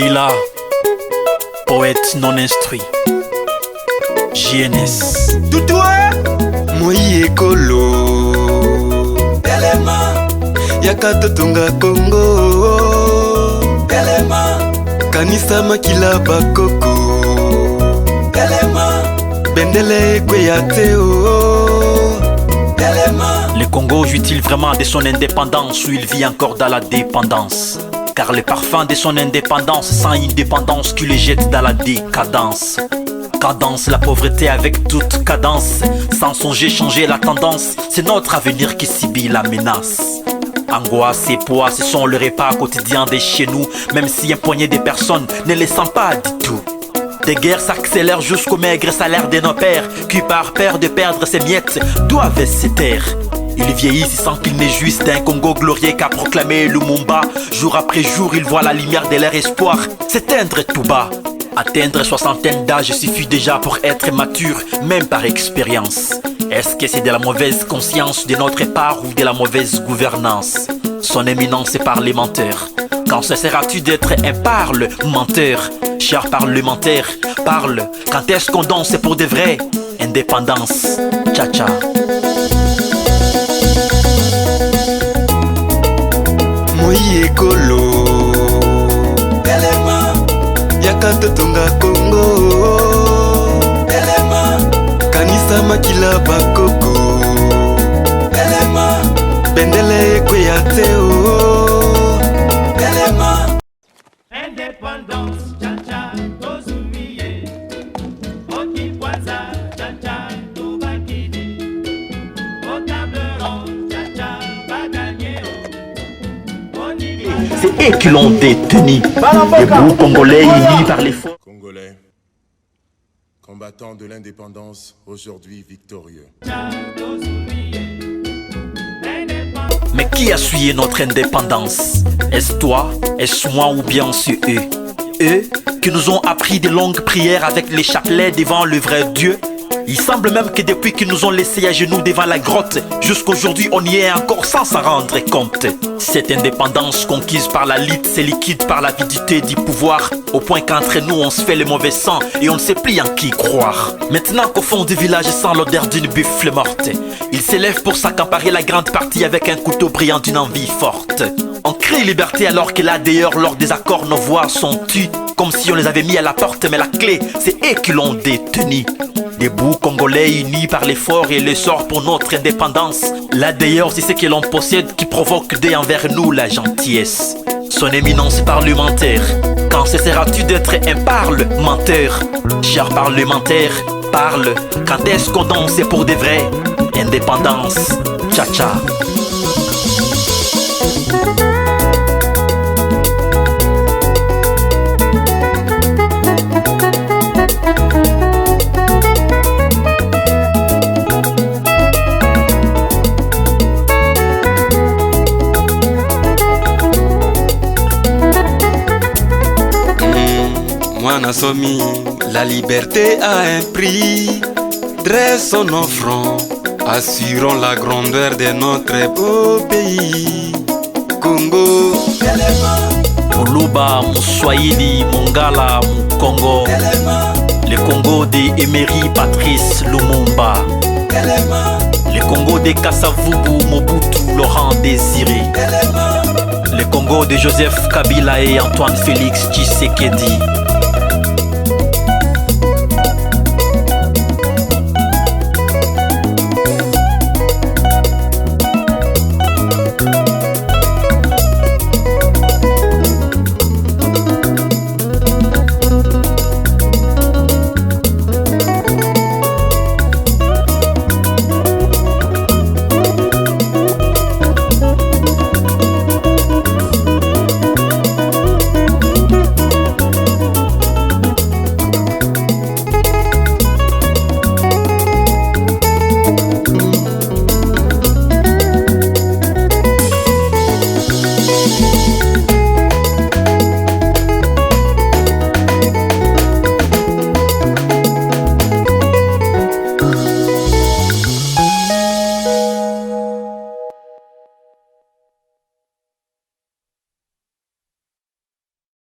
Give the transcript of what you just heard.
Kabila, poète non instruit. JNS. Toutoua Moi ekolo Telema Yaka Totonga Congo Telema Kanisa Makila Bakoko Telema Bendele Kweyateo Telema. Le Congo jouit-il vraiment de son indépendance ou il vit encore dans la dépendance? Car le parfum de son indépendance sent une dépendance qui le jette dans la décadence. Cadence la pauvreté avec toute cadence, sans songer changer la tendance, c'est notre avenir qui subit la menace. Angoisse et poids, ce sont le repas quotidien de chez nous, même si un poignet de personnes ne les sent pas du tout. Des guerres s'accélèrent jusqu'au maigre salaire de nos pères, qui par peur de perdre ses miettes, doivent se taire. Ils vieillissent sans qu'ils ne jouissent d'un Congo glorieux qu'a proclamé Lumumba. Jour après jour, ils voient la lumière de leur espoir s'éteindre tout bas. Atteindre soixantaine d'âge suffit déjà pour être mature, même par expérience. Est-ce que c'est de la mauvaise conscience de notre part ou de la mauvaise gouvernance? Son éminence est parlementaire. Quand cesseras-tu d'être un parlementaire? Cher parlementaire, parle. Quand est-ce qu'on danse pour de vrai? Indépendance, tcha-tcha. Moi ekolo Telema Yaka Totonga Congo Telema Kanisa Makila Bakoko Telema Bendele Kweyateo Telema. Indépendance, tcha-tcha, tozumiye. Okikwanza, tcha-tcha, tobakidi. Au table ronde, tcha-tcha, va gagner. C'est eux qui l'ont détenu. Debout Congolais unis par les forces. Congolais, combattants de l'indépendance, aujourd'hui victorieux. Mais qui a souillé notre indépendance? Est-ce toi, est-ce moi ou bien c'est eux? Eux qui nous ont appris de longues prières avec les chapelets devant le vrai Dieu. Il semble même que depuis qu'ils nous ont laissés à genoux devant la grotte, jusqu'aujourd'hui on y est encore sans s'en rendre compte. Cette indépendance conquise par la lutte, c'est liquide par l'avidité du pouvoir, au point qu'entre nous on se fait le mauvais sang et on ne sait plus en qui croire. Maintenant qu'au fond du village sent l'odeur d'une buffle morte, il s'élève pour s'accaparer la grande partie avec un couteau brillant d'une envie forte. On crie liberté alors que là d'ailleurs lors des accords nos voix sont tues, comme si on les avait mis à la porte, mais la clé c'est eux qui l'ont détenue. Debout Congolais unis par l'effort et le sort pour notre indépendance. Là d'ailleurs c'est ce que l'on possède qui provoque dès envers nous la gentillesse. Son éminence parlementaire, quand cesseras-tu d'être un parlementaire? Cher parlementaire, parle. Quand est-ce qu'on danse pour de vrai? Indépendance, tcha-tcha. Moi nasomi, la liberté a un prix. Dressons nos fronts, assurons la grandeur de notre beau pays. Congo Muluba, Mswahili, Mongala, Mkongo. Le Congo de Emery Patrice Lumumba. Le Congo de Kasavubu Mobutu Laurent Désiré. Le Congo de Joseph Kabila et Antoine Félix Tshisekedi.